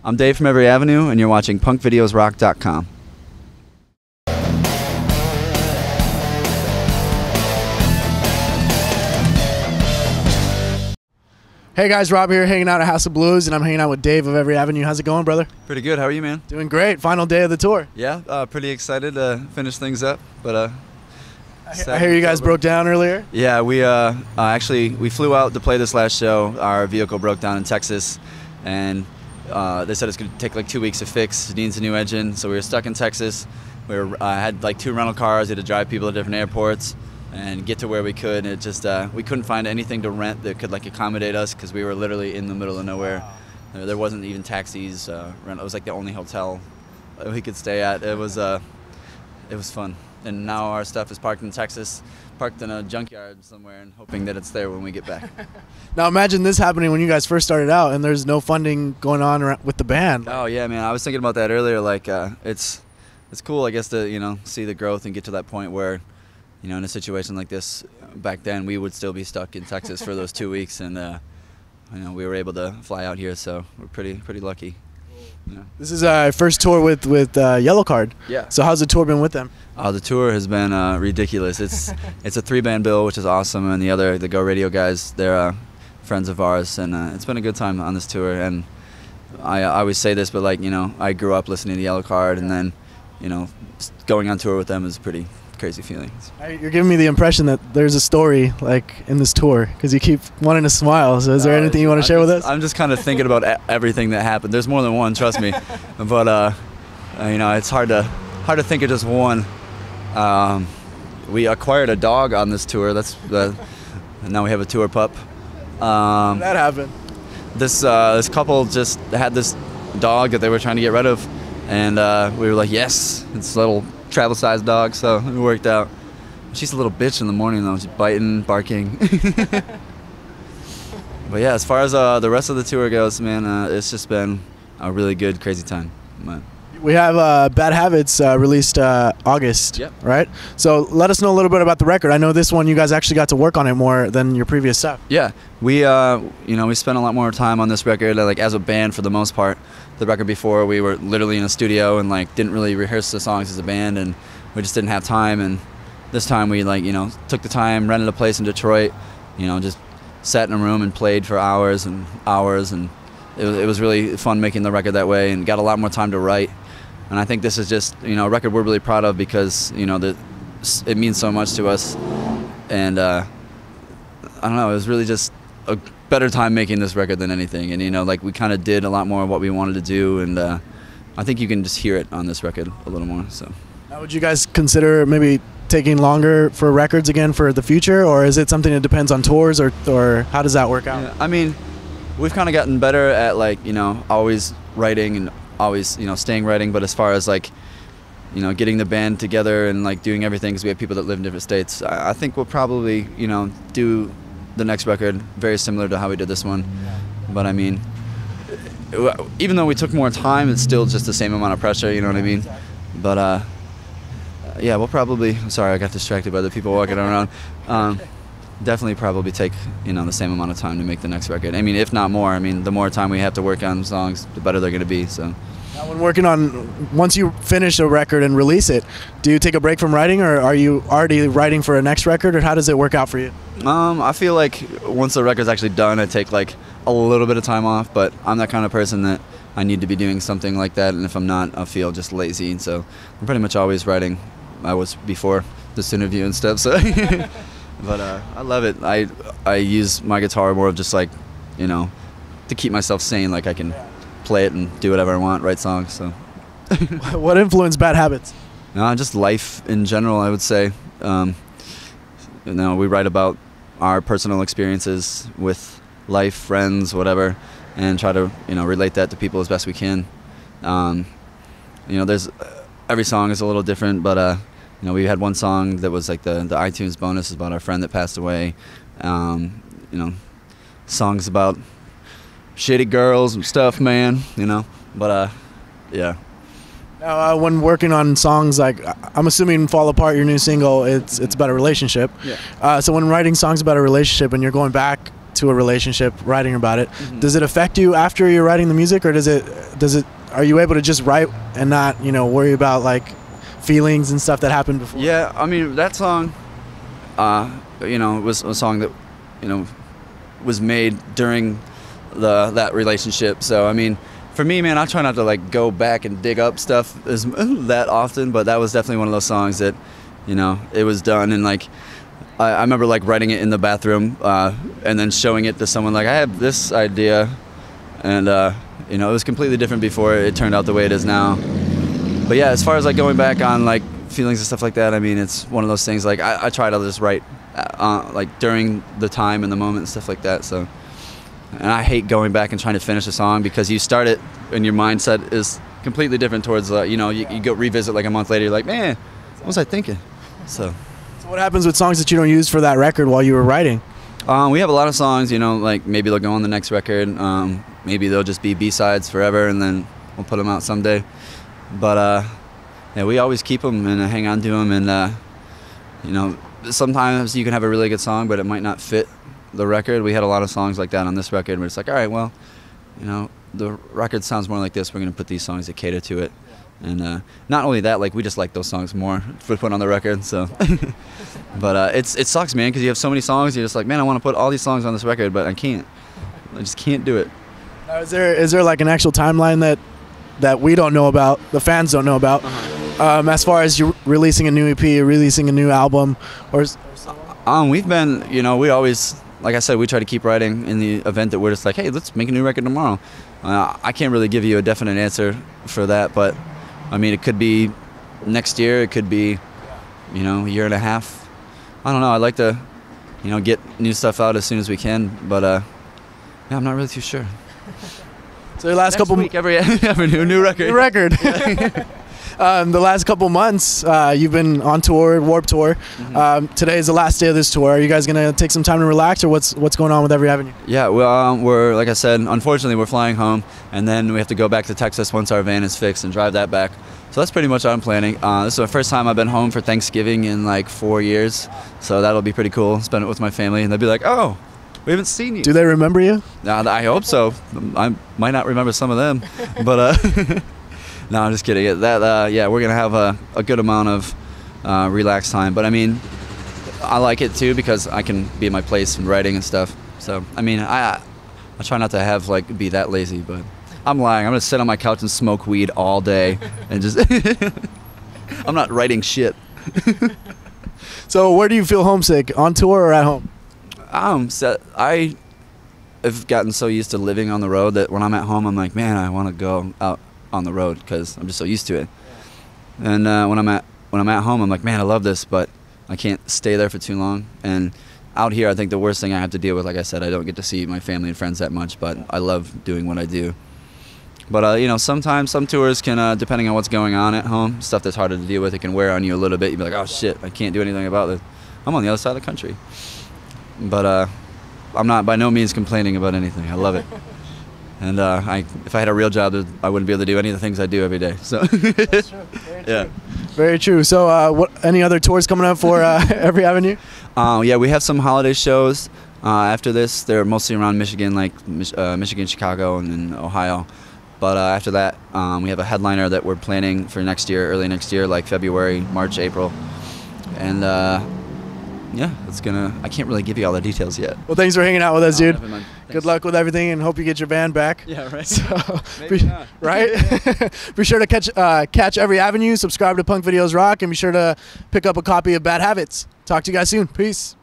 I'm Dave from Every Avenue, and you're watching Punkvideosrock.com. Hey guys, Rob here, hanging out at House of Blues, and I'm hanging out with Dave of Every Avenue. How's it going, brother? Pretty good. How are you, man? Doing great. Final day of the tour. Yeah, pretty excited to finish things up. But I hear you guys broke down earlier. Yeah, we actually flew out to play this last show. Our vehicle broke down in Texas, and they said it's going to take like 2 weeks to fix. It needs a new engine, so we were stuck in Texas. We had like 2 rental cars. We had to drive people to different airports and get to where we could. And it just we couldn't find anything to rent that could like accommodate us because we were literally in the middle of nowhere. There wasn't even taxis. It was like the only hotel we could stay at. It was fun. And now our stuff is parked in Texas, parked in a junkyard somewhere, and hoping that it's there when we get back. Now imagine this happening when you guys first started out, and there's no funding going on with the band. Oh yeah, man. I was thinking about that earlier. Like it's cool, I guess, to see the growth and get to that point where, in a situation like this, back then we would still be stuck in Texas for those 2 weeks, and we were able to fly out here, so we're pretty lucky. Yeah. This is our first tour with Yellowcard. Yeah. So how's the tour been with them? The tour has been ridiculous. It's a 3-band bill, which is awesome, and the Go Radio guys, they're friends of ours, and it's been a good time on this tour. And I always say this, but I grew up listening to Yellowcard, and then going on tour with them is pretty crazy feelings. You're giving me the impression that there's a story in this tour because you keep wanting to smile. So is there anything you want to share with us? I'm just kind of thinking about everything that happened. There's more than one, trust me. But it's hard to think of just one. We acquired a dog on this tour. And now we have a tour pup. That happened. This couple just had this dog that they were trying to get rid of, and we were like, yes, it's a little travel-sized dog, so it worked out. She's a little bitch in the morning though. She's biting, barking. But yeah, as far as the rest of the tour goes, man, it's just been a really good, crazy time. We have Bad Habits released August, yep. Right? So let us know a little bit about the record. I know this one you guys actually got to work on it more than your previous stuff. Yeah, we spent a lot more time on this record, as a band for the most part. The record before, we were literally in a studio and didn't really rehearse the songs as a band, and we just didn't have time. And this time we took the time, rented a place in Detroit, just sat in a room and played for hours and hours, and it was really fun making the record that way, and got a lot more time to write. And I think this is just a record we're really proud of because it means so much to us. And I don't know, it was really just a better time making this record than anything. And we kind of did a lot more of what we wanted to do, and I think you can just hear it on this record a little more. So now, would you guys consider maybe taking longer for records again for the future, or is it something that depends on tours, or how does that work out? Yeah, I mean, we've kind of gotten better at always writing and always staying writing, but as far as getting the band together and doing everything, because we have people that live in different states, I think we'll probably do the next record very similar to how we did this one. But I mean, even though we took more time, it's still just the same amount of pressure, you know what I mean? But yeah, we'll probably, sorry, I got distracted by the people walking around. Definitely probably take the same amount of time to make the next record. I mean, if not more. I mean, the more time we have to work on songs, the better they're going to be. So now, when working on, once you finish a record and release it, do you take a break from writing, or are you already writing for a next record, or how does it work out for you? I feel like once the record's actually done, I take a little bit of time off, but I'm that kind of person that I need to be doing something like that, and if I'm not, I'll feel just lazy. And so I'm pretty much always writing. I was before this interview and stuff, so but I love it. I use my guitar more of just to keep myself sane. I can play it and do whatever I want, write songs. So what influenced Bad Habits? Just life in general, I would say. We write about our personal experiences with life, friends, whatever, and try to relate that to people as best we can. There's every song is a little different, but we had one song that was the iTunes bonus about our friend that passed away. Songs about shitty girls and stuff, man. But yeah. Now, when working on songs I'm assuming "Fall Apart," your new single, it's about a relationship. Yeah. So when writing songs about a relationship and you're going back to a relationship, writing about it, does it affect you after you're writing the music, or does it Are you able to just write and not, you know, worry about like feelings and stuff that happened before? Yeah, I mean that song, you know, was a song that, you know, was made during that relationship. So I mean, for me, man, I try not to like go back and dig up stuff that often, but that was definitely one of those songs that, you know, it was done, and like I remember like writing it in the bathroom and then showing it to someone like, I have this idea, and you know, it was completely different before it turned out the way it is now. But yeah, as far as like going back on like feelings and stuff like that, I mean, it's one of those things like I try to just write like during the time and the moment and stuff like that. So, and I hate going back and trying to finish a song because you start it and your mindset is completely different towards you know, you go revisit like a month later, you're like, man, what was I thinking? So what happens with songs that you don't use for that record while you were writing? We have a lot of songs, you know, like maybe they'll go on the next record, maybe they'll just be B-sides forever and then we'll put them out someday. But yeah, we always keep them and hang on to them, and you know, sometimes you can have a really good song but it might not fit the record. We had a lot of songs like that on this record where it's like, all right, well, you know, the record sounds more like this, we're going to put these songs that cater to it. And not only that, like we just like those songs more to put on the record. So, but it sucks, man, because you have so many songs. You're just like, man, I want to put all these songs on this record, but I can't. I just can't do it. Now, is there like an actual timeline that we don't know about, the fans don't know about, as far as you releasing a new EP, releasing a new album, or? We've been, you know, we always, like I said, we try to keep writing in the event that we're just like, hey, let's make a new record tomorrow. I can't really give you a definite answer for that, but I mean, it could be next year, it could be, you know, a year and a half. I don't know. I'd like to, you know, get new stuff out as soon as we can, but yeah, I'm not really too sure. So the last Next couple week, every new record. New record. The last couple months, you've been on tour, Warped Tour. Mm-hmm. Today is the last day of this tour. Are you guys gonna take some time to relax, or what's going on with Every Avenue? Yeah, well, we're, like I said, unfortunately, we're flying home, and then we have to go back to Texas once our van is fixed and drive that back. So that's pretty much what I'm planning. This is the first time I've been home for Thanksgiving in like 4 years, so that'll be pretty cool. Spend it with my family, and they'll be like, "Oh, we haven't seen you." Do they remember you? I hope so. I might not remember some of them, but no, I'm just kidding. That yeah, we're gonna have a good amount of relaxed time. But I mean, I like it too because I can be in my place and writing and stuff. So I mean, I try not to have like be that lazy, but I'm lying. I'm gonna sit on my couch and smoke weed all day and just I'm not writing shit. So where do you feel homesick? On tour or at home? I have gotten so used to living on the road that when I'm at home, I'm like, man, I want to go out on the road because I'm just so used to it. And when I'm at home, I'm like, man, I love this, but I can't stay there for too long. And out here, I think the worst thing I have to deal with, like I said, I don't get to see my family and friends that much, but I love doing what I do. But you know, sometimes some tours can, depending on what's going on at home, stuff that's harder to deal with, it can wear on you a little bit. You'd be like, oh shit, I can't do anything about this. I'm on the other side of the country. But I'm not by no means complaining about anything. I love it. And if I had a real job, I wouldn't be able to do any of the things I do every day. So That's true. Very true. yeah, very true. So any other tours coming up for Every Avenue? Yeah, we have some holiday shows after this. They're mostly around Michigan, like Michigan, Chicago, and then Ohio. But after that, we have a headliner that we're planning for next year, early next year, like February, March, April. And yeah, I can't really give you all the details yet. Well, thanks for hanging out with us, dude. Never mind. Good luck with everything, and hope you get your band back. Yeah, right. So, Maybe not. Right? Be sure to catch Every Avenue, subscribe to Punkvideosrock, and be sure to pick up a copy of Bad Habits. Talk to you guys soon. Peace.